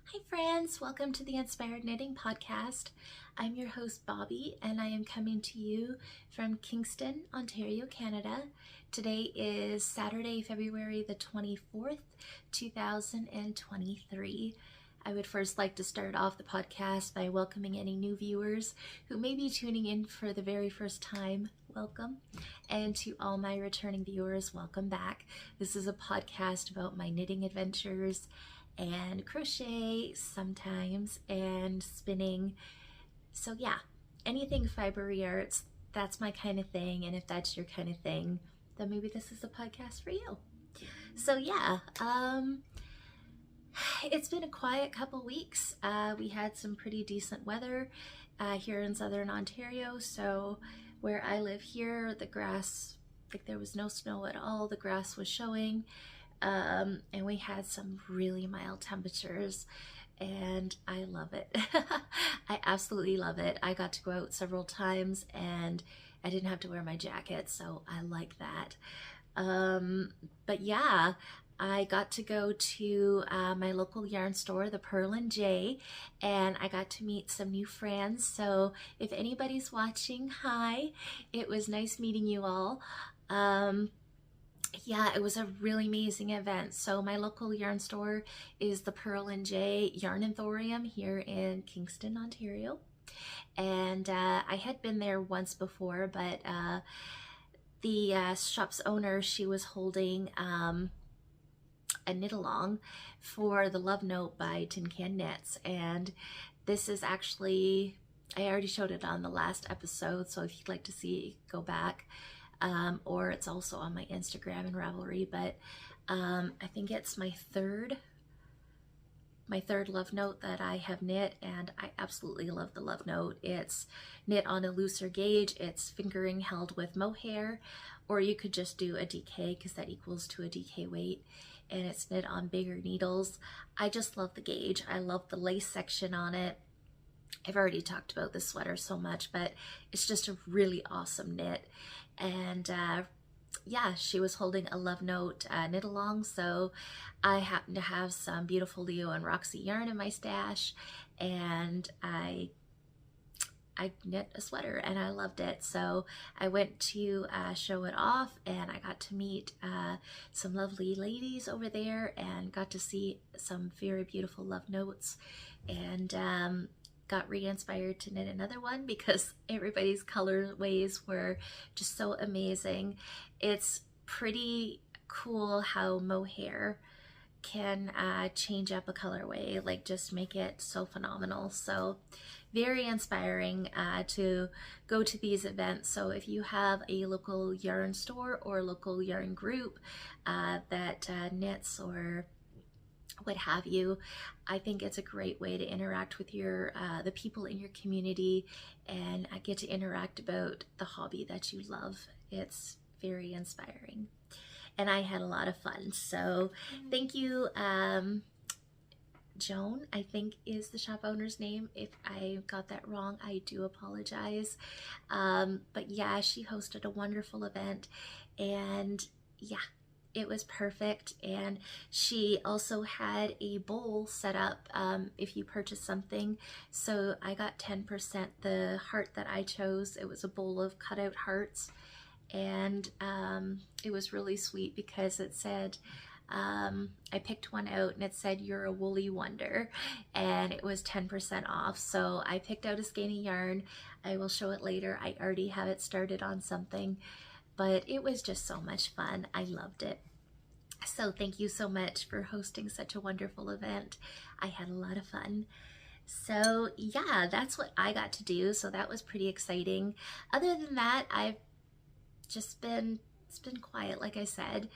Hi friends, welcome to the Inspired Knitting Podcast. I'm your host Bobby and I am coming to you from Kingston, Ontario, Canada. Today is Saturday, February the 24th, 2023. I would first like to start off the podcast by welcoming any new viewers who may be tuning in for the very first time. Welcome. And to all my returning viewers, welcome back. This is a podcast about my knitting adventures and crochet sometimes and spinning. So yeah, anything fibery arts, that's my kind of thing. And if that's your kind of thing, then maybe this is a podcast for you. So yeah, it's been a quiet couple weeks. We had some pretty decent weather here in southern Ontario. So where I live here, the grass, like there was no snow at all. The grass was showing. And we had some really mild temperatures and I love it. I absolutely love it. I got to go out several times and I didn't have to wear my jacket, so I like that. But yeah, I got to go to my local yarn store, the Pearl and J, and I got to meet some new friends. So if anybody's watching, hi, it was nice meeting you all. Yeah, it was a really amazing event. So my local yarn store is the Pearl and J Yarn and Thorium here in Kingston, Ontario. And I had been there once before, but the shop's owner, she was holding a knit along for the Love Note by Tin Can Knits. And this is actually, I already showed it on the last episode, so if you'd like to see, go back. Or it's also on my Instagram and Ravelry, but I think it's my third Love Note that I have knit, and I absolutely love the Love Note. It's knit on a looser gauge, it's fingering held with mohair, or you could just do a DK because that equals to a DK weight, and it's knit on bigger needles. I just love the gauge. I love the lace section on it. I've already talked about this sweater so much, but it's just a really awesome knit. And yeah, she was holding a Love Note knit along, so I happen to have some beautiful Leo and Roxy yarn in my stash, and I knit a sweater and I loved it. So I went to show it off, and I got to meet some lovely ladies over there and got to see some very beautiful Love Notes, and got re-inspired to knit another one because everybody's colorways were just so amazing. It's pretty cool how mohair can change up a colorway, like just make it so phenomenal. So very inspiring to go to these events. So if you have a local yarn store or local yarn group that knits or what have you, I think it's a great way to interact with your the people in your community and get to interact about the hobby that you love. It's very inspiring and I had a lot of fun. So thank you, Joan, I think is the shop owner's name. If I got that wrong, I do apologize. But yeah, she hosted a wonderful event, and yeah, it was perfect. And she also had a bowl set up if you purchase something. So I got 10%. The heart that I chose, it was a bowl of cutout hearts, and it was really sweet because it said, I picked one out and it said, "You're a woolly wonder," and it was 10% off. So I picked out a skein of yarn. I will show it later. I already have it started on something, but it was just so much fun. I loved it. So thank you so much for hosting such a wonderful event. I had a lot of fun. So yeah, that's what I got to do. So that was pretty exciting. Other than that, I've just been, it's been quiet, like I said.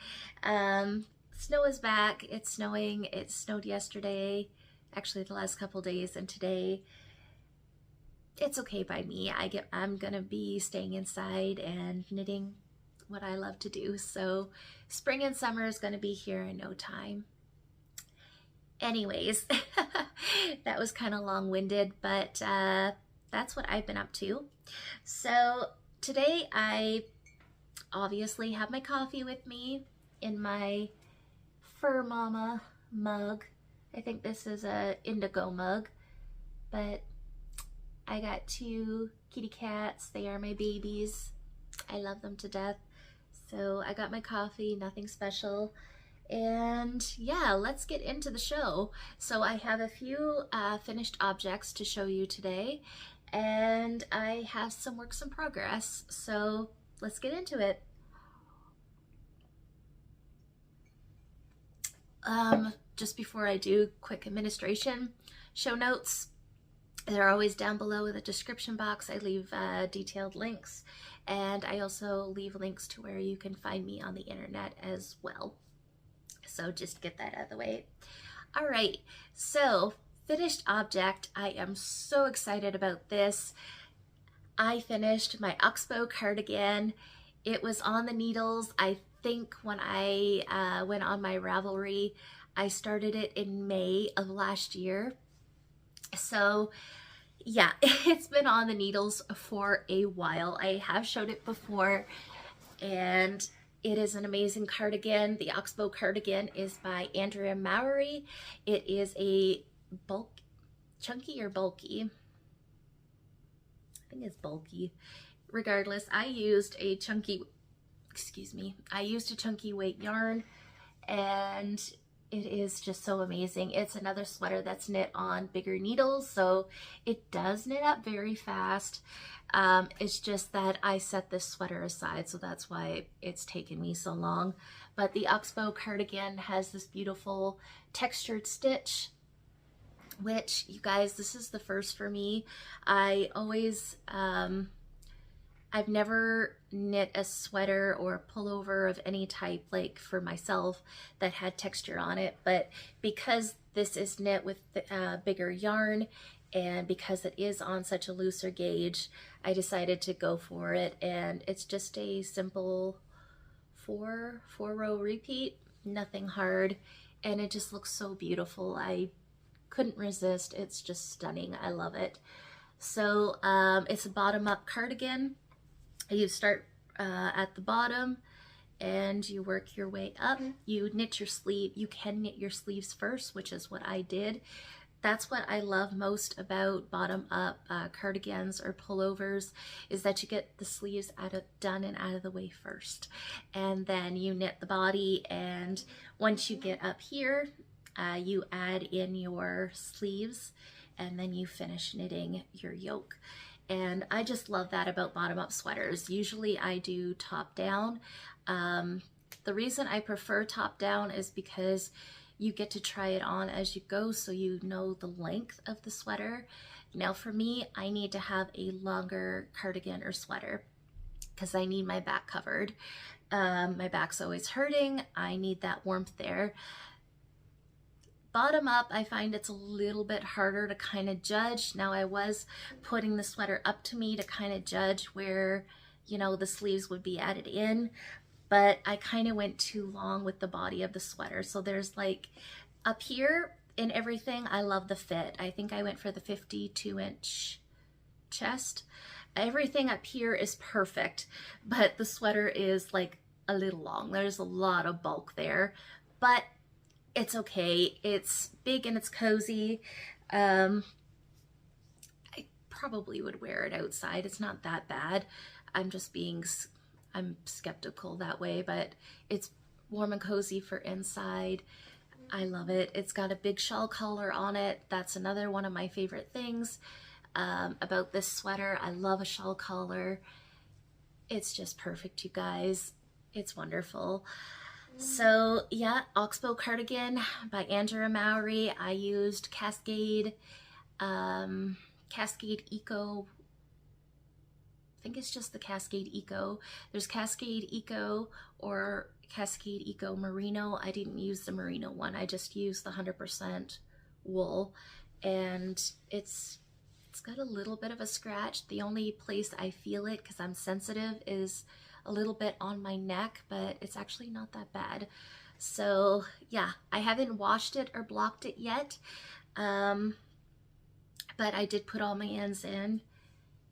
Snow is back. It's snowing. It snowed yesterday, actually the last couple days, and today. It's okay by me. I'm gonna be staying inside and knitting what I love to do. So spring and summer is gonna be here in no time. Anyways, that was kind of long-winded, but that's what I've been up to. So today I obviously have my coffee with me in my Fur Mama mug. I think this is a indigo mug, but I got 2 kitty cats. They are my babies. I love them to death. So I got my coffee, nothing special. And yeah, let's get into the show. So I have a few finished objects to show you today, and I have some works in progress. So let's get into it. Just before I do, quick administration. Show notes, they're always down below in the description box. I leave detailed links, and I also leave links to where you can find me on the internet as well. So just get that out of the way. All right, so finished object. I am so excited about this. I finished my Oxbow cardigan. It was on the needles. I think when I went on my Ravelry, I started it in May of last year. So yeah, it's been on the needles for a while. I have showed it before, and it is an amazing cardigan. The Oxbow cardigan is by Andrea Mowry. It is a chunky or bulky? I think it's bulky. Regardless, I used a chunky weight yarn, and it is just so amazing. It's another sweater that's knit on bigger needles, so it does knit up very fast. It's just that I set this sweater aside, so that's why it's taken me so long. But the Oxbow cardigan has this beautiful textured stitch, which, you guys, this is the first for me. I always, I've never knit a sweater or a pullover of any type, like for myself, that had texture on it, but because this is knit with bigger yarn, and because it is on such a looser gauge, I decided to go for it. And it's just a simple four row repeat, nothing hard, and it just looks so beautiful. I couldn't resist. It's just stunning. I love it. So it's a bottom up cardigan. You start at the bottom and you work your way up. You knit your sleeve. You can knit your sleeves first, which is what I did. That's what I love most about bottom up cardigans or pullovers, is that you get the sleeves done and out of the way first. And then you knit the body, and once you get up here, you add in your sleeves, and then you finish knitting your yoke. And I just love that about bottom up sweaters. Usually I do top down. The reason I prefer top down is because you get to try it on as you go, so you know the length of the sweater. Now for me, I need to have a longer cardigan or sweater because I need my back covered. My back's always hurting. I need that warmth there. Bottom up, I find it's a little bit harder to kind of judge. Now I was putting the sweater up to me to kind of judge where, you know, the sleeves would be added in, but I kind of went too long with the body of the sweater. So there's like up here and everything, I love the fit. I think I went for the 52-inch chest. Everything up here is perfect, but the sweater is like a little long. There's a lot of bulk there, but it's okay. It's big and it's cozy. I probably would wear it outside. It's not that bad. I'm skeptical that way, but it's warm and cozy for inside. I love it. It's got a big shawl collar on it. That's another one of my favorite things about this sweater. I love a shawl collar. It's just perfect, you guys. It's wonderful. So yeah, Oxbow cardigan by Andrea Mowry. I used Cascade Eco. I think it's just the Cascade Eco. There's Cascade Eco or Cascade Eco Merino. I didn't use the Merino one. I just used the 100% wool, and it's got a little bit of a scratch. The only place I feel it, because I'm sensitive, is a little bit on my neck, but it's actually not that bad. So yeah, I haven't washed it or blocked it yet, but I did put all my ends in.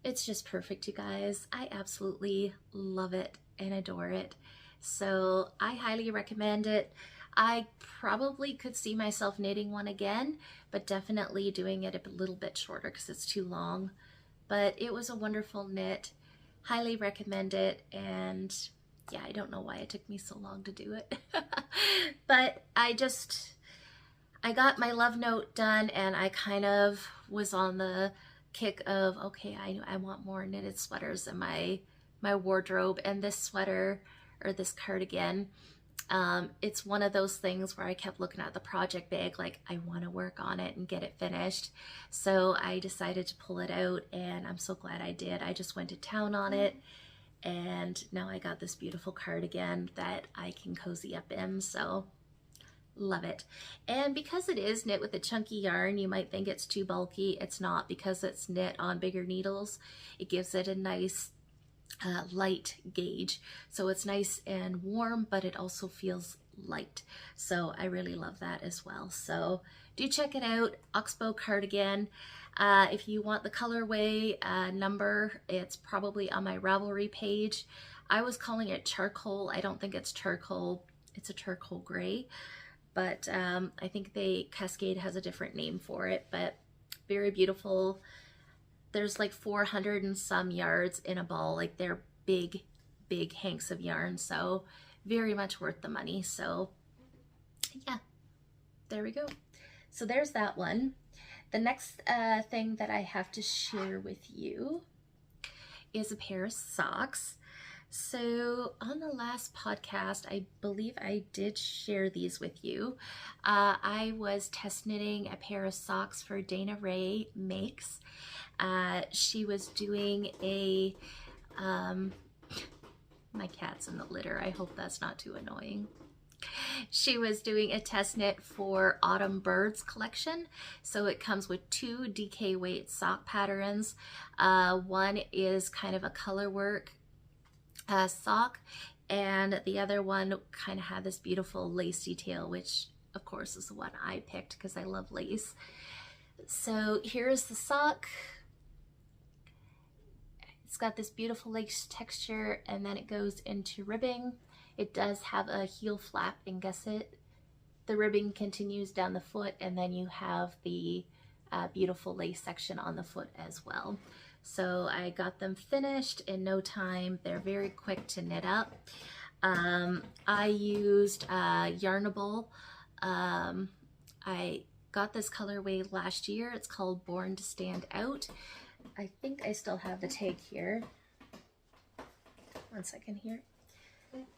It's just perfect, you guys. I absolutely love it and adore it. So I highly recommend it. I probably could see myself knitting one again, but definitely doing it a little bit shorter because it's too long. But it was a wonderful knit. Highly recommend it. And yeah, I don't know why it took me so long to do it. But I got my love note done, and I kind of was on the kick of, okay, I want more knitted sweaters in my wardrobe. And this sweater, or this cardigan, it's one of those things where I kept looking at the project bag like, I want to work on it and get it finished. So I decided to pull it out, and I'm so glad I did. I just went to town on it, and now I got this beautiful cardigan that I can cozy up in. So love it. And because it is knit with a chunky yarn, you might think it's too bulky. It's not, because it's knit on bigger needles. It gives it a nice light gauge, so it's nice and warm, but it also feels light. So I really love that as well. So do check it out, Oxbow cardigan. If you want the colorway number, it's probably on my Ravelry page. I was calling it charcoal. I don't think it's charcoal. It's a charcoal gray, but I think Cascade has a different name for it. But very beautiful. There's like 400 and some yards in a ball. Like, they're big hanks of yarn, so very much worth the money. So yeah, there we go. So there's that one. The next thing that I have to share with you is a pair of socks. So on the last podcast, I believe I did share these with you. I was test knitting a pair of socks for Dana Ray Makes. She was doing a, my cat's in the litter. I hope that's not too annoying. She was doing a test knit for Autumn Birds collection. So it comes with 2 DK weight sock patterns. One is kind of a color work sock, and the other one kind of had this beautiful lace detail, which of course is the one I picked because I love lace. So here's the sock. It's got this beautiful lace texture, and then it goes into ribbing. It does have a heel flap and gusset. The ribbing continues down the foot, and then you have the beautiful lace section on the foot as well. So I got them finished in no time. They're very quick to knit up. I used Yarnable. I got this colorway last year. It's called Born to Stand Out. I think I still have the tag here. One second here.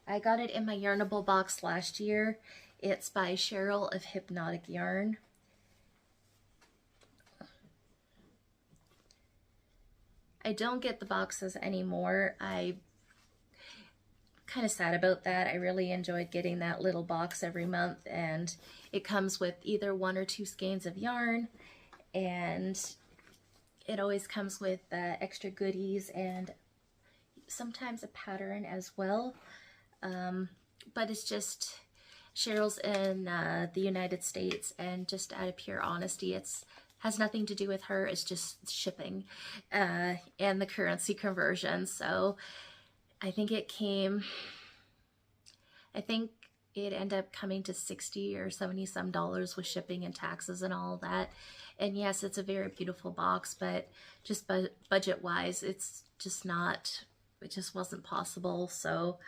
I got it in my Yarnable box last year. It's by Cheryl of Hypnotic Yarn. I don't get the boxes anymore. I'm kind of sad about that. I really enjoyed getting that little box every month, and it comes with either 1 or 2 skeins of yarn, and it always comes with extra goodies and sometimes a pattern as well. But it's just, Cheryl's in the United States, and just out of pure honesty, it's has nothing to do with her. It's just shipping and the currency conversion. So I think it ended up coming to $60 or $70 some with shipping and taxes and all that. And yes, it's a very beautiful box, but just budget wise, it's just not, it just wasn't possible. So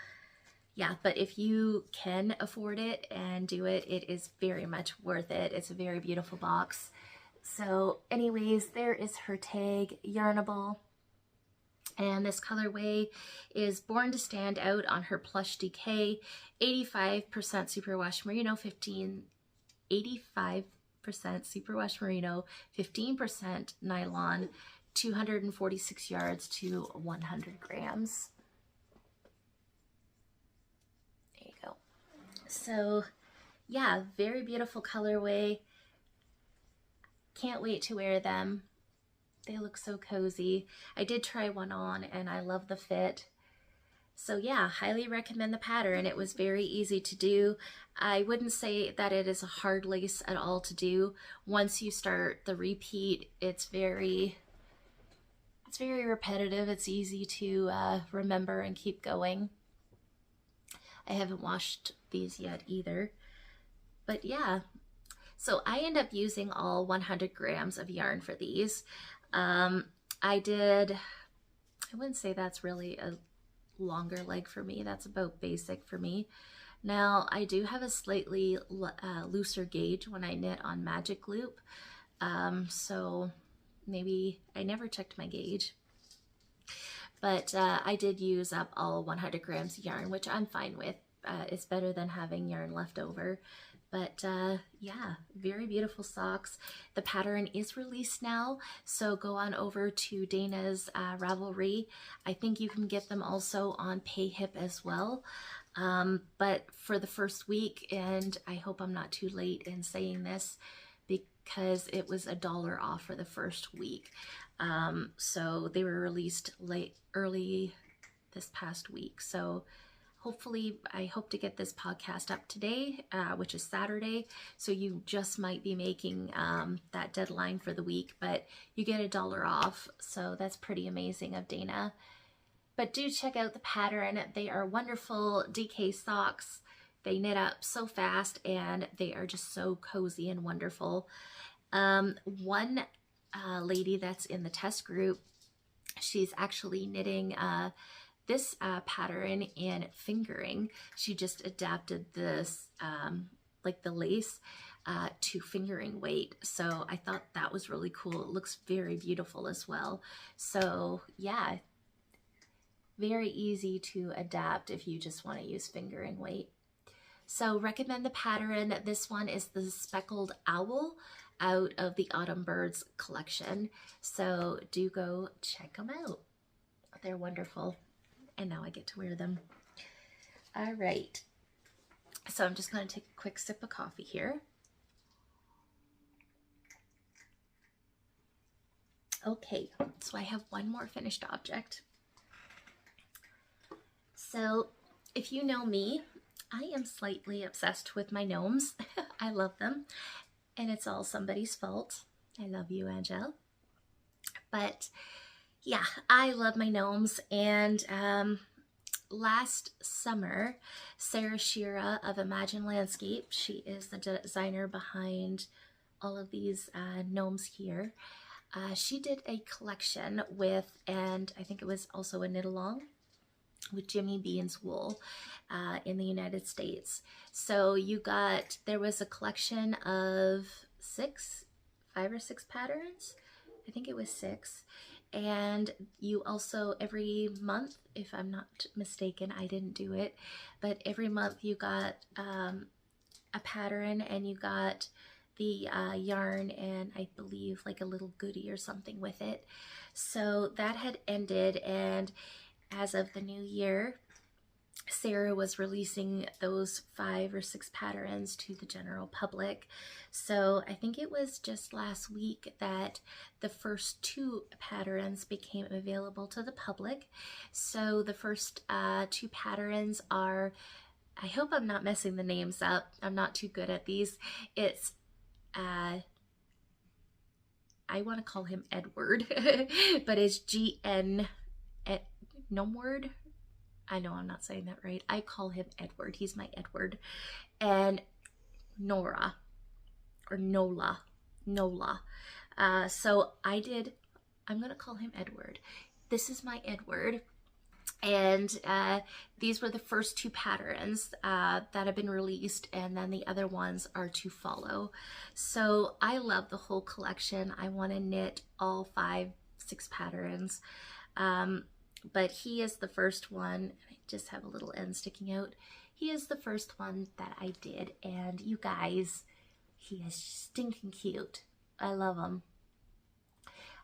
yeah, but if you can afford it and do it, it is very much worth it. It's a very beautiful box. So anyways, there is her tag, Yarnable. And this colorway is Born to Stand Out on her Plush DK, 85% superwash merino, 85% superwash merino, 15% nylon, 246 yards to 100 grams. There you go. So yeah, very beautiful colorway. Can't wait to wear them. They look so cozy. I did try one on and I love the fit. So yeah, highly recommend the pattern. It was very easy to do. I wouldn't say that it is a hard lace at all to do. Once you start the repeat, it's very repetitive. It's easy to remember and keep going. I haven't washed these yet either. But yeah, so I end up using all 100 grams of yarn for these. I wouldn't say that's really a longer leg for me. That's about basic for me. Now I do have a slightly looser gauge when I knit on Magic Loop. So maybe I never checked my gauge. But I did use up all 100 grams yarn, which I'm fine with. It's better than having yarn left over. But yeah, very beautiful socks. The pattern is released now, so go on over to Dana's Ravelry. I think you can get them also on PayHip as well. But for the first week, and I hope I'm not too late in saying this, because it was $1 off for the first week. So they were released early this past week. So hopefully, I hope to get this podcast up today, which is Saturday. So you just might be making that deadline for the week, but you get $1 off. So that's pretty amazing of Dana. But do check out the pattern. They are wonderful DK socks. They knit up so fast and they are just so cozy and wonderful. One lady that's in the test group, she's actually knitting this pattern in fingering. She just adapted this, like the lace, to fingering weight. So I thought that was really cool. It looks very beautiful as well. So yeah, very easy to adapt if you just want to use fingering weight. So recommend the pattern. This one is the Speckled Owl out of the Autumn Birds collection. So do go check them out. They're wonderful. And now I get to wear them. All right. So I'm just going to take a quick sip of coffee here. Okay, so I have one more finished object. So if you know me, I am slightly obsessed with my gnomes. I love them. And it's all somebody's fault. I love you, Angel. But yeah, I love my gnomes. And last summer, Sarah Shira of Imagine Landscape, she is the designer behind all of these gnomes here. She did a collection with, and I think it was also a knit along, with Jimmy Bean's wool in the United States. So there was a collection of 5 or 6 patterns. I think it was 6. And you also, every month, if I'm not mistaken, I didn't do it, but every month you got a pattern and you got the yarn and I believe like a little goodie or something with it. So that had ended, and as of the new year, Sarah was releasing those 5 or 6 patterns to the general public. So I think it was just last week that the first 2 patterns became available to the public. So the first 2 patterns are, I hope I'm not messing the names up, I'm not too good at these. It's I want to call him Edward, but it's GN Gnomeward. I know I'm not saying that right. I call him Edward. He's my Edward. And Nora, or Nola. So I'm going to call him Edward. This is my Edward. And these were the first 2 patterns that have been released, and then the other ones are to follow. So I love the whole collection. I want to knit all 5, 6 patterns. But he is the first one. I just have a little end sticking out. He is the first one that I did, and you guys, he is stinking cute. I love him.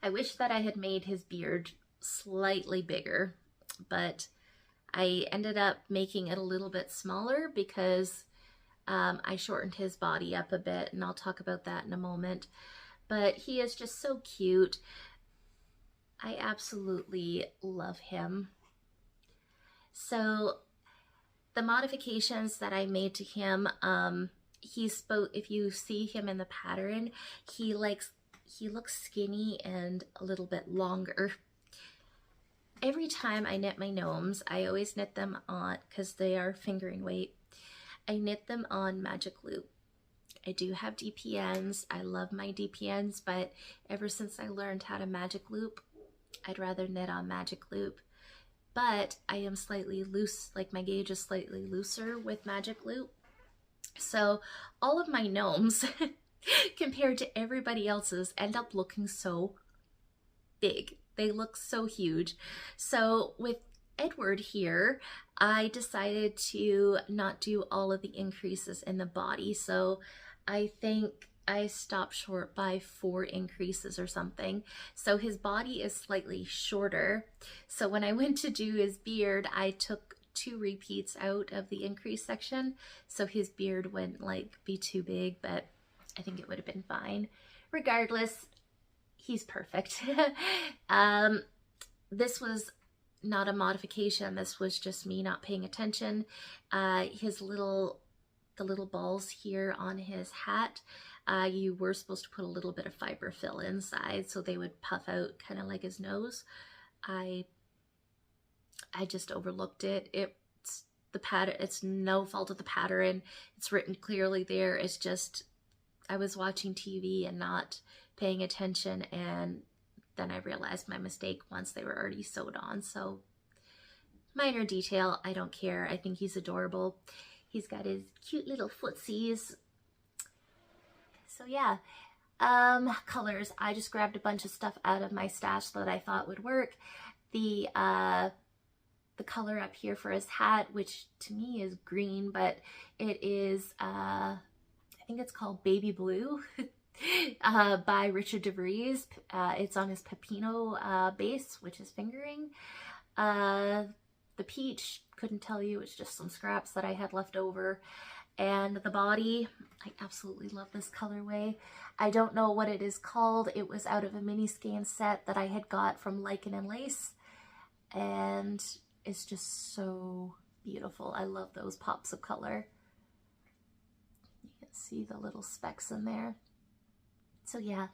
I wish that I had made his beard slightly bigger, but I ended up making it a little bit smaller because I shortened his body up a bit, and I'll talk about that in a moment. But he is just so cute. I absolutely love him. So the modifications that I made to him, if you see him in the pattern, he looks skinny and a little bit longer. Every time I knit my gnomes, I always knit them on, because they are fingering weight, I knit them on Magic Loop. I do have DPNs. I love my DPNs, but ever since I learned how to magic loop, I'd rather knit on magic loop. But I am slightly loose, like my gauge is slightly looser with magic loop. So all of my gnomes compared to everybody else's end up looking so big. They look so huge. So with Edward here, I decided to not do all of the increases in the body. So I think I stopped short by 4 increases or something. So his body is slightly shorter. So when I went to do his beard, I took 2 repeats out of the increase section. So his beard wouldn't like be too big, but I think it would have been fine. Regardless, he's perfect. This was not a modification. This was just me not paying attention. The little balls here on his hat, you were supposed to put a little bit of fiber fill inside so they would puff out kind of like his nose. I just overlooked it. It's the pattern. It's no fault of the pattern. It's written clearly there. It's just I was watching TV and not paying attention, and then I realized my mistake once they were already sewed on. So minor detail, I don't care. I think he's adorable. He's got his cute little footsies. So yeah, colors. I just grabbed a bunch of stuff out of my stash that I thought would work. The color up here for his hat, which to me is green, but it is, I think it's called Baby Blue by Richard DeVries. It's on his Pepino base, which is fingering. The peach, couldn't tell you, it's just some scraps that I had left over. And the body, I absolutely love this colorway. I don't know what it is called. It was out of a mini skein set that I had got from Lichen and Lace, and it's just so beautiful. I love those pops of color. You can see the little specks in there. So yeah,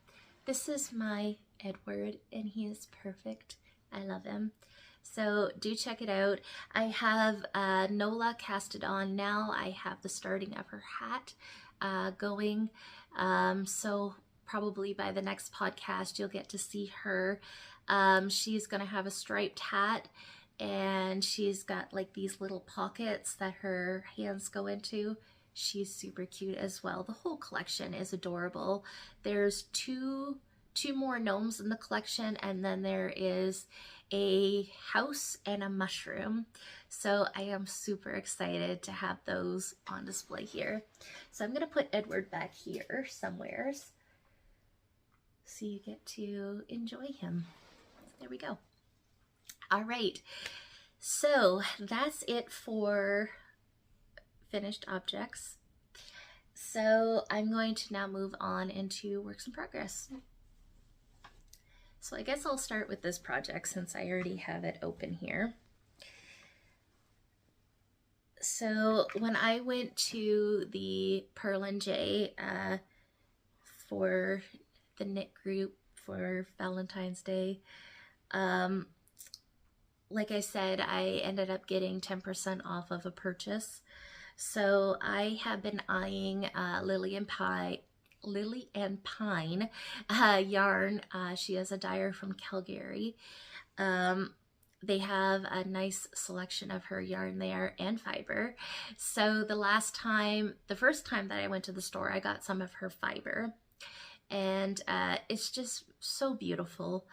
this is my Edward, and he is perfect. I love him. So do check it out. I have Nola casted on now. I have the starting of her hat going. So probably by the next podcast, you'll get to see her. She's going to have a striped hat, and she's got like these little pockets that her hands go into. She's super cute as well. The whole collection is adorable. There's two more gnomes in the collection, and then there is a house and a mushroom. So I am super excited to have those on display here. So I'm going to put Edward back here somewheres so you get to enjoy him. There we go. All right. So that's it for finished objects. So I'm going to now move on into works in progress. So I guess I'll start with this project since I already have it open here. So when I went to the Pearl and J for the knit group for Valentine's Day, like I said, I ended up getting 10% off of a purchase. So I have been eyeing Lily and Pine yarn. She is a dyer from Calgary. They have a nice selection of her yarn there and fiber. So the first time that I went to the store, I got some of her fiber, and it's just so beautiful.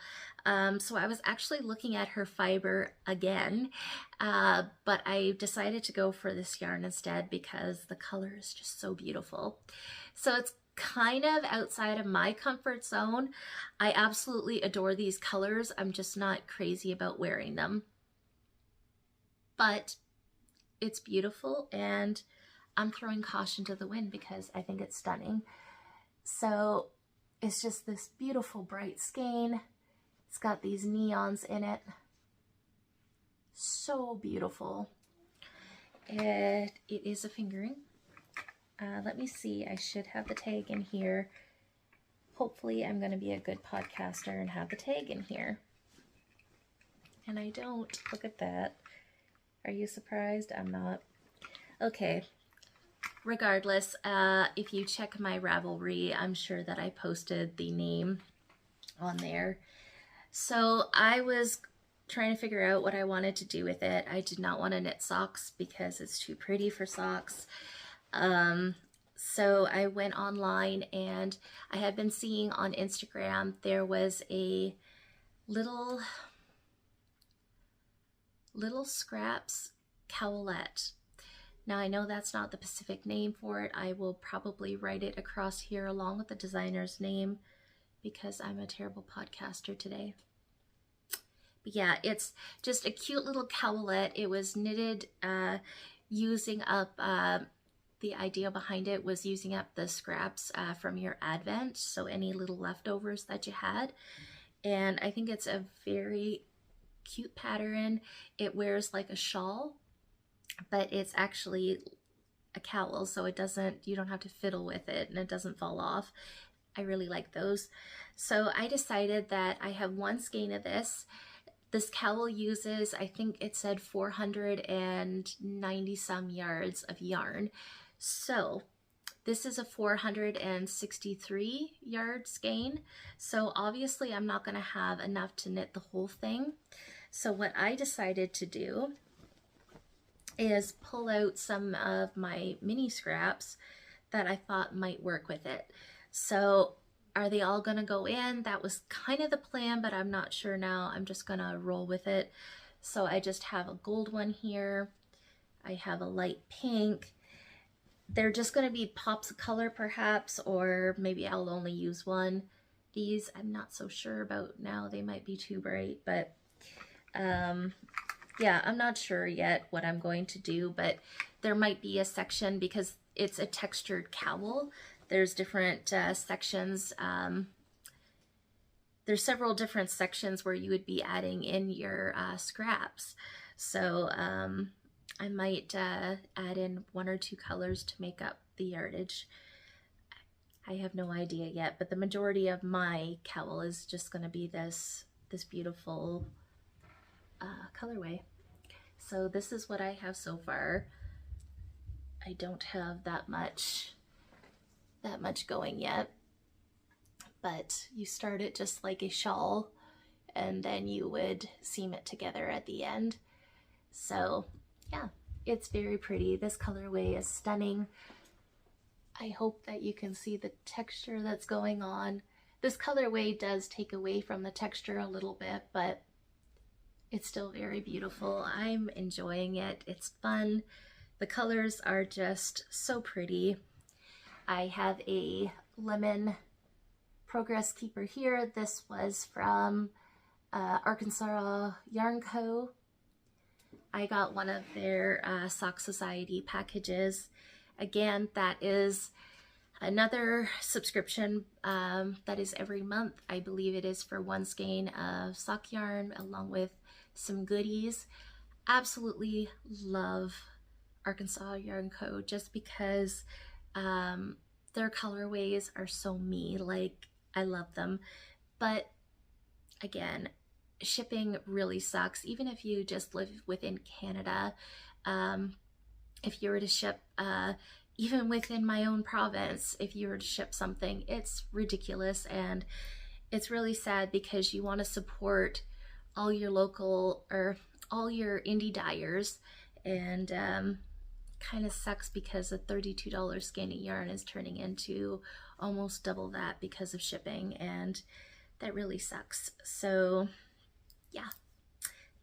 So I was actually looking at her fiber again, but I decided to go for this yarn instead because the color is just so beautiful. So it's kind of outside of my comfort zone. I absolutely adore these colors. I'm just not crazy about wearing them, but it's beautiful, and I'm throwing caution to the wind because I think it's stunning. So it's just this beautiful bright skein. It's got these neons in it. So beautiful. It is a fingering. Let me see, I should have the tag in here. Hopefully I'm going to be a good podcaster and have the tag in here. And I don't. Look at that. Are you surprised? I'm not. Okay. regardless, if you check my Ravelry, I'm sure that I posted the name on there. So I was trying to figure out what I wanted to do with it. I did not want to knit socks because it's too pretty for socks. So I went online, and I had been seeing on Instagram there was a little scraps cowlette. Now I know that's not the specific name for it. I will probably write it across here along with the designer's name because I'm a terrible podcaster today. But yeah, it's just a cute little cowlette. It was knitted using up, the idea behind it was using up the scraps from your advent, so any little leftovers that you had. And I think it's a very cute pattern. It wears like a shawl, but it's actually a cowl, so it doesn't, you don't have to fiddle with it and it doesn't fall off. I really like those. So I decided that I have one skein of this. This cowl uses, I think it said 490 some yards of yarn. So this is a 463 yard skein. So obviously I'm not gonna have enough to knit the whole thing. So what I decided to do is pull out some of my mini scraps that I thought might work with it. So are they all gonna go in? That was kind of the plan, but I'm not sure now. I'm just gonna roll with it. So I just have a gold one here. I have a light pink. They're just gonna be pops of color perhaps, or maybe I'll only use one. These I'm not so sure about now. They might be too bright, but yeah, I'm not sure yet what I'm going to do, but there might be a section because it's a textured cowl. There's different sections. There's several different sections where you would be adding in your scraps. So I might add in 1 or 2 colors to make up the yardage. I have no idea yet, but the majority of my cowl is just going to be this beautiful colorway. So this is what I have so far. I don't have that much going yet, but you start it just like a shawl and then you would seam it together at the end. So yeah, it's very pretty. This colorway is stunning. I hope that you can see the texture that's going on. This colorway does take away from the texture a little bit, but it's still very beautiful. I'm enjoying it. It's fun. The colors are just so pretty. I have a lemon progress keeper here. This was from Arkansas Yarn Co. I got one of their Sock Society packages. Again, that is another subscription that is every month. I believe it is for 1 skein of sock yarn along with some goodies. Absolutely love Arkansas Yarn Co. just because their colorways are so me. Like, I love them. But again, shipping really sucks. Even if you just live within Canada, if you were to ship, even within my own province, if you were to ship something, it's ridiculous. And it's really sad because you want to support all your local or all your indie dyers, and kind of sucks because a $32 skein of yarn is turning into almost double that because of shipping, and that really sucks. So yeah,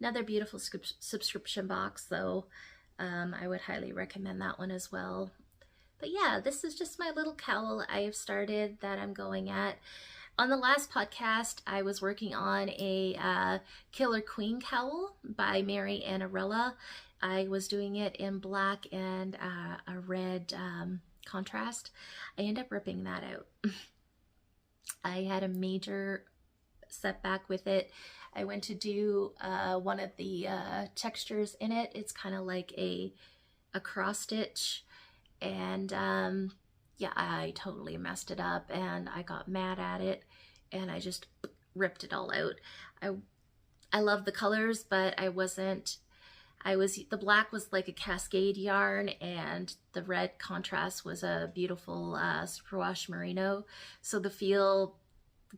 another beautiful subscription box though. I would highly recommend that one as well. But yeah, this is just my little cowl I have started that I'm going at. On the last podcast, I was working on a Killer Queen cowl by Mary Annarella. I was doing it in black and a red contrast. I ended up ripping that out. I had a major setback with it. I went to do one of the textures in it. It's kind of like a cross stitch, and yeah, I totally messed it up and I got mad at it and I just ripped it all out. I love the colors, but I The black was like a cascade yarn, and the red contrast was a beautiful superwash merino. So the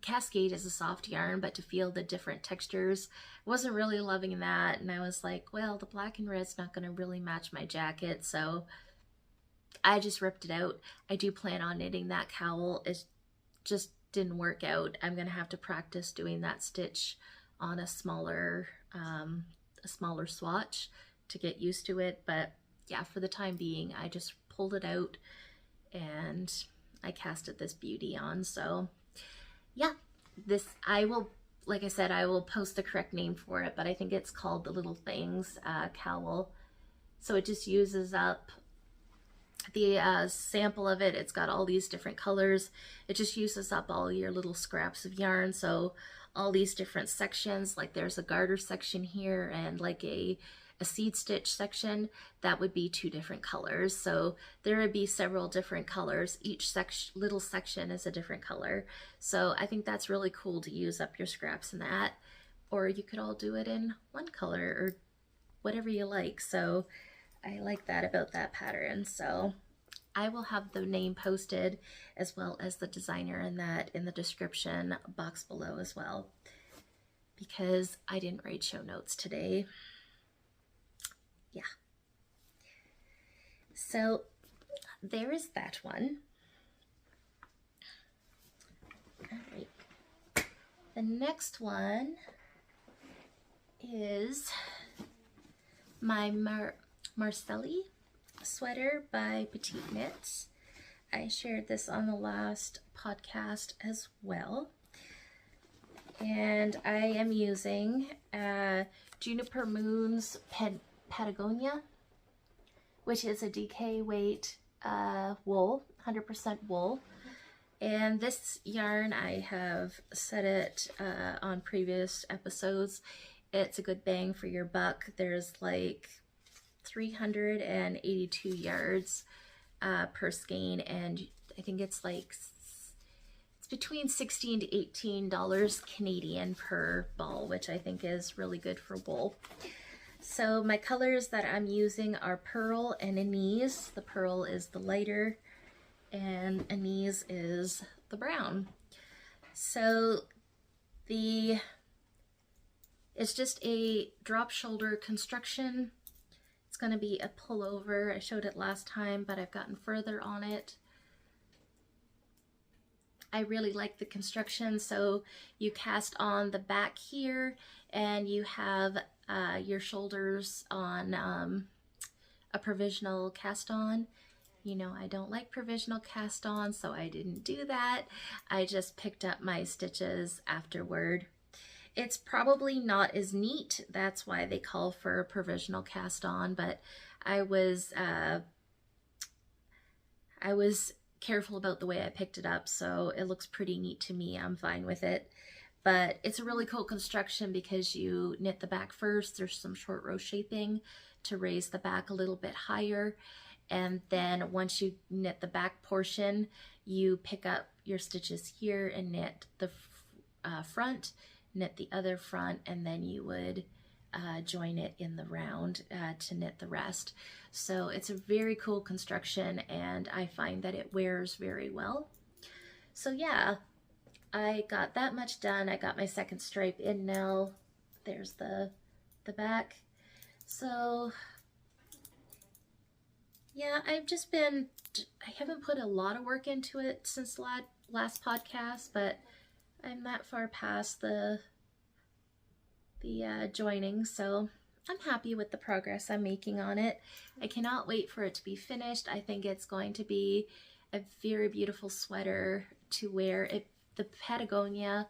cascade is a soft yarn, but to feel the different textures, wasn't really loving that. And I was like, well, the black and red's not going to really match my jacket, so I just ripped it out. I do plan on knitting that cowl. It just didn't work out. I'm going to have to practice doing that stitch on a smaller swatch to get used to it. But yeah, for the time being, I just pulled it out and I casted this beauty on. So yeah, like I said, I will post the correct name for it, but I think it's called the Little Things cowl. So it just uses up the sample of it. It's got all these different colors. It just uses up all your little scraps of yarn. So all these different sections, like there's a garter section here and like a seed stitch section, that would be 2 different colors. So there would be several different colors. Each little section is a different color. So I think that's really cool to use up your scraps in that. Or you could all do it in one color or whatever you like. So I like that about that pattern. So I will have the name posted as well as the designer in the description box below as well, because I didn't write show notes today. Yeah. So there is that one. All right. The next one is my Marcelli sweater by Petite Knits. I shared this on the last podcast as well. And I am using Juniper Moon's Patagonia, which is a DK weight wool, 100% wool. And this yarn, I have said it on previous episodes, it's a good bang for your buck. There's like 382 yards per skein, and I think it's between $16 to $18 Canadian per ball, which I think is really good for wool. So my colors that I'm using are Pearl and Anise. The Pearl is the lighter and Anise is the brown. So it's just a drop shoulder construction. It's going to be a pullover. I showed it last time, but I've gotten further on it. I really like the construction. So you cast on the back here and you have your shoulders on a provisional cast on. You know, I don't like provisional cast on, so I didn't do that. I just picked up my stitches afterward. It's probably not as neat. That's why they call for a provisional cast on, but I was careful about the way I picked it up, so it looks pretty neat to me. I'm fine with it. But it's a really cool construction because you knit the back first. There's some short row shaping to raise the back a little bit higher. And then once you knit the back portion, you pick up your stitches here and knit the front, knit the other front, and then you would join it in the round to knit the rest. So it's a very cool construction, and I find that it wears very well. So yeah, I got that much done. I got my second stripe in now. There's the back. So yeah, I haven't put a lot of work into it since last podcast, but I'm that far past the joining, so I'm happy with the progress I'm making on it. I cannot wait for it to be finished. I think it's going to be a very beautiful sweater to wear. The Patagonia,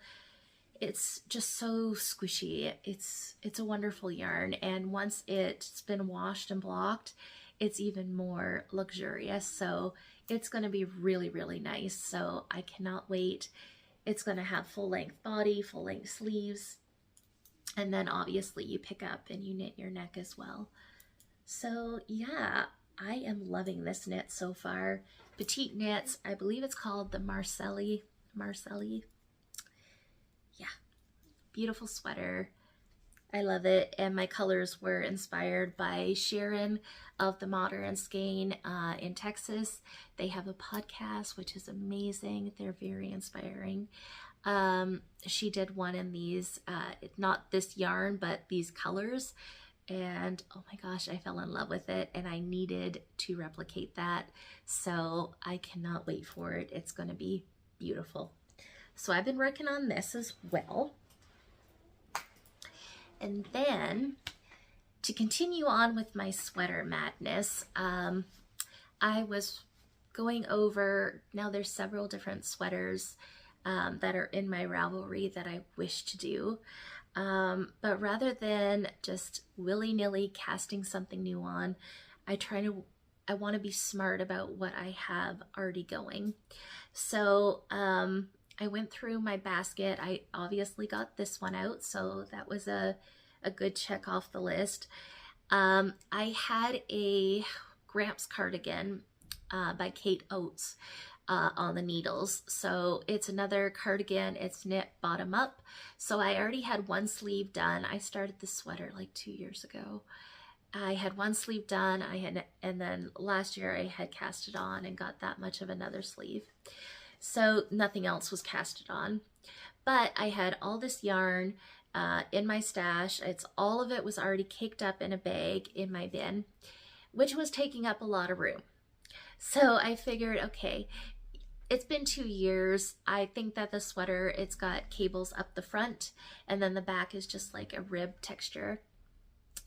it's just so squishy. It's a wonderful yarn, and once it's been washed and blocked, it's even more luxurious. So it's going to be really, really nice. So I cannot wait. It's going to have full-length body, full-length sleeves, and then obviously you pick up and you knit your neck as well. So yeah, I am loving this knit so far. Petite Knits, I believe it's called the Marcelli. Yeah, beautiful sweater. I love it, and my colors were inspired by Sharon of the Modern Skein in Texas. They have a podcast, which is amazing. They're very inspiring. She did one in these, not this yarn, but these colors. And oh my gosh, I fell in love with it, and I needed to replicate that. So I cannot wait for it. It's going to be beautiful. So I've been working on this as well. And then to continue on with my sweater madness, I was going over, now there's several different sweaters that are in my Ravelry that I wish to do. But rather than just willy-nilly casting something new on, I want to be smart about what I have already going. So I went through my basket. I obviously got this one out, so that was a good check off the list. I had a Gramps cardigan by Kate Oates on the needles. So it's another cardigan. It's knit bottom up. So I already had one sleeve done. I started the sweater like 2 years ago. I had one sleeve done. And then last year I had cast it on and got that much of another sleeve. So nothing else was casted on. But I had all this yarn in my stash. All of it was already caked up in a bag in my bin, which was taking up a lot of room. So I figured, okay, it's been 2 years. I think that the sweater, it's got cables up the front, and then the back is just like a rib texture.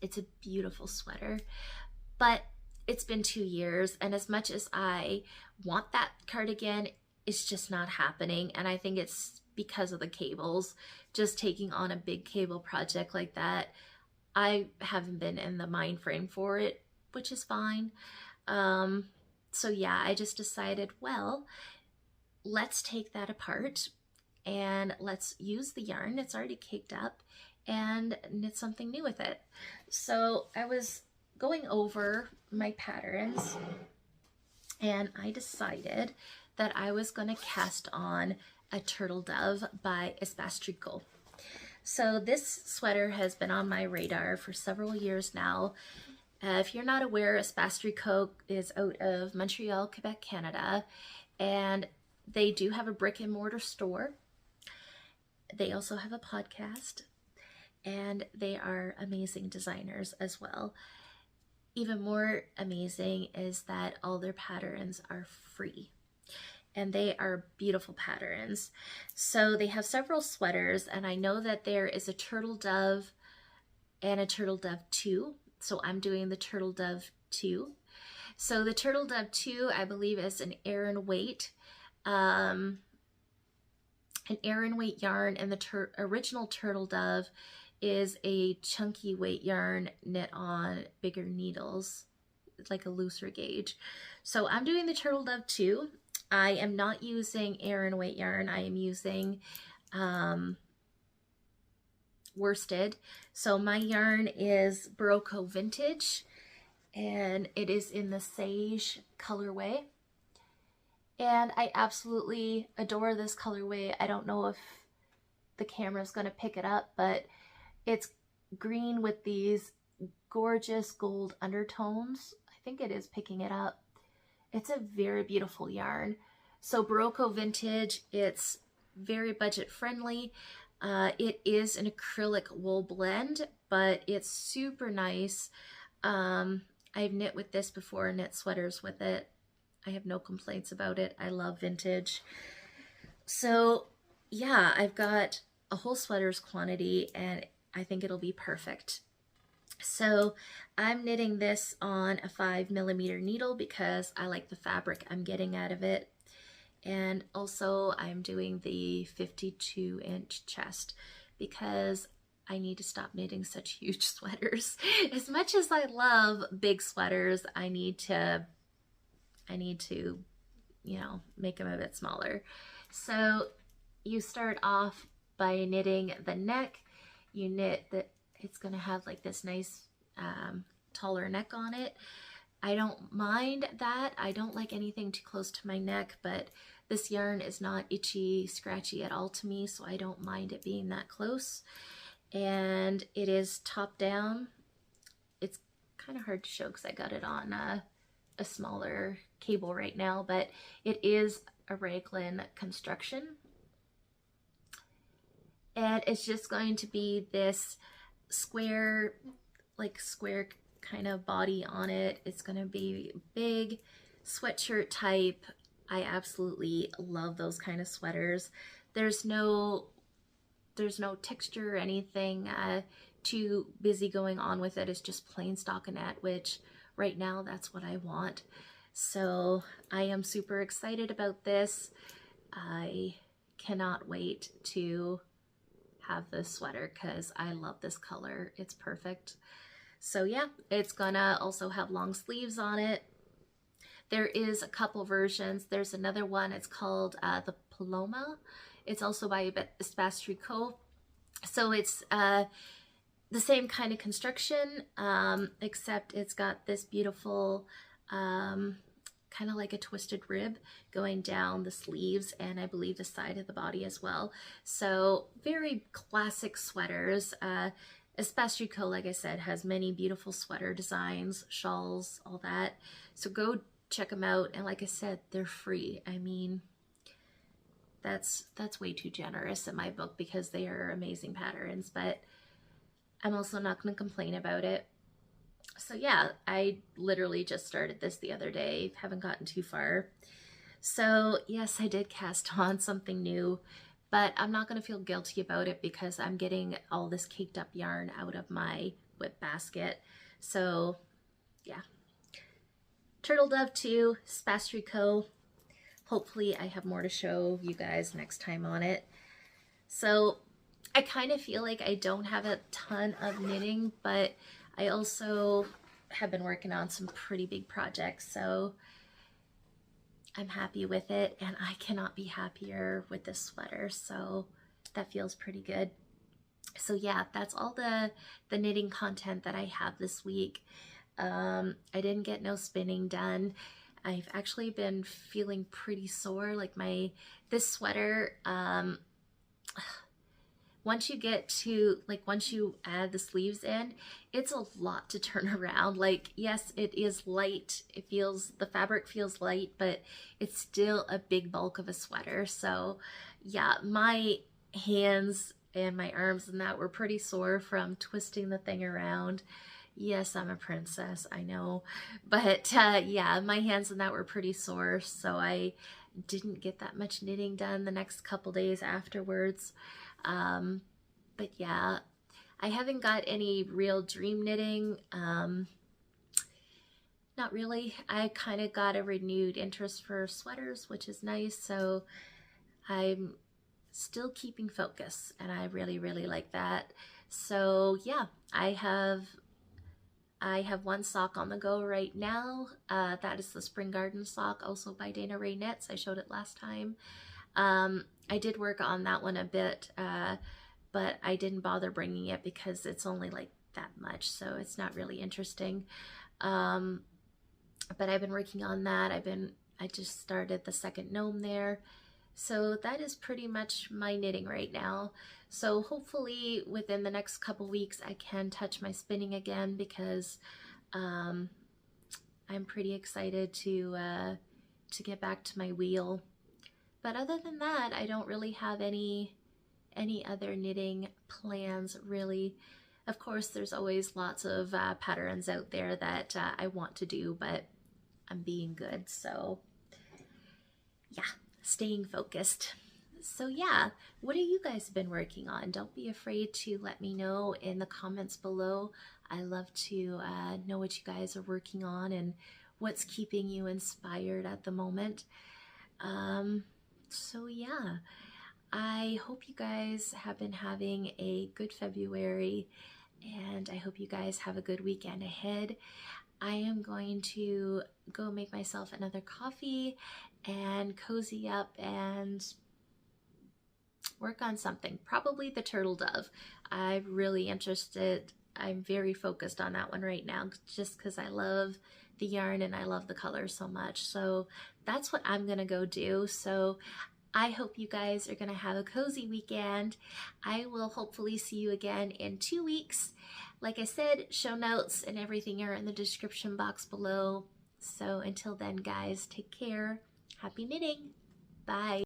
It's a beautiful sweater, but it's been 2 years, and as much as I want that cardigan, it's just not happening. And I think it's because of the cables. Just taking on a big cable project like that, I haven't been in the mind frame for it, which is fine. So yeah, I just decided, well, let's take that apart and let's use the yarn that's already caked up and knit something new with it. So I was going over my patterns, and I decided that I was going to cast on a Turtle Dove by Espastrico. So this sweater has been on my radar for several years now. If you're not aware, Espastrico is out of Montreal, Quebec, Canada, and they do have a brick and mortar store. They also have a podcast, and they are amazing designers as well. Even more amazing is that all their patterns are free, and they are beautiful patterns. So they have several sweaters, and I know that there is a Turtle Dove and a Turtle Dove 2. So I'm doing the Turtle Dove 2. So the Turtle Dove 2, I believe, is an Aran weight. An Aran weight yarn, and the original Turtle Dove is a chunky weight yarn knit on bigger needles, like a looser gauge. So I'm doing the Turtle Dove 2. I am not using Aran weight yarn. I am using worsted. So my yarn is Barocco Vintage, and it is in the Sage colorway. And I absolutely adore this colorway. I don't know if the camera's going to pick it up, but it's green with these gorgeous gold undertones. I think it is picking it up. It's a very beautiful yarn. So Barocco Vintage, it's very budget friendly. It is an acrylic wool blend, but it's super nice. I've knit with this before, knit sweaters with it. I have no complaints about it. I love vintage. So yeah, I've got a whole sweaters quantity, and I think it'll be perfect. So I'm knitting this on a 5mm needle because I like the fabric I'm getting out of it. And also I'm doing the 52-inch chest because I need to stop knitting such huge sweaters. As much as I love big sweaters, I need to, you know, make them a bit smaller. So you start off by knitting the neck. You knit that it's going to have like this nice taller neck on it. I don't mind that. I don't like anything too close to my neck, but this yarn is not itchy, scratchy at all to me, so I don't mind it being that close. and it is top down. It's kind of hard to show because I got it on a smaller cable right now, but it is a raglan construction. And it's just going to be this square, like square kind of body on it. It's going to be big sweatshirt type. I absolutely love those kind of sweaters. There's no texture or anything too busy going on with it. It's just plain stockinette, which right now that's what I want. So I am super excited about this. I cannot wait to have this sweater because I love this color. It's perfect. So yeah, it's gonna also have long sleeves on it. There is a couple versions. There's another one, it's called the Paloma. It's also by Espace Tricot. So it's the same kind of construction, except it's got this beautiful kind of like a twisted rib going down the sleeves, and I believe the side of the body as well. So very classic sweaters. Espace Tricot, like I said, has many beautiful sweater designs, shawls, all that. So go check them out. And like I said, they're free. I mean, that's way too generous in my book because they are amazing patterns, but I'm also not going to complain about it. So yeah, I literally just started this the other day, haven't gotten too far. So yes, I did cast on something new, but I'm not going to feel guilty about it because I'm getting all this caked up yarn out of my whip basket. So yeah, Turtle Dove 2, Espace Tricot. Hopefully I have more to show you guys next time on it. So I kind of feel like I don't have a ton of knitting, but I also have been working on some pretty big projects, so I'm happy with it, and I cannot be happier with this sweater, so that feels pretty good. So yeah, that's all the knitting content that I have this week. I didn't get no spinning done. I've actually been feeling pretty sore, like this sweater, once you get to, like, once you add the sleeves in, it's a lot to turn around. Like, yes, it is light. The fabric feels light, but it's still a big bulk of a sweater. So yeah, my hands and my arms and that were pretty sore from twisting the thing around. Yes, I'm a princess, I know. But yeah, my hands and that were pretty sore, so I didn't get that much knitting done the next couple days afterwards. But yeah, I haven't got any real dream knitting. Not really. I kind of got a renewed interest for sweaters, which is nice. So I'm still keeping focus, and I really, really like that. So yeah, I have one sock on the go right now. That is the Spring Garden sock, also by Dana Rae Knits. I showed it last time. I did work on that one a bit, but I didn't bother bringing it because it's only like that much, so it's not really interesting. But I've been working on that. I just started the second gnome there. So that is pretty much my knitting right now. So hopefully within the next couple weeks I can touch my spinning again, because I'm pretty excited to get back to my wheel. But other than that, I don't really have any other knitting plans, really. Of course, there's always lots of patterns out there that I want to do, but I'm being good, so yeah, staying focused. So yeah, what have you guys been working on? Don't be afraid to let me know in the comments below. I love to know what you guys are working on and what's keeping you inspired at the moment. So yeah, I hope you guys have been having a good February, and I hope you guys have a good weekend ahead. I am going to go make myself another coffee and cozy up and work on something, probably the Turtle Dove. I'm really interested. I'm very focused on that one right now, just because I love the yarn and I love the color so much. So that's what I'm gonna go do. So I hope you guys are going to have a cozy weekend. I will hopefully see you again in 2 weeks. Like I said, show notes and everything are in the description box below. So until then, guys, take care. Happy knitting. Bye.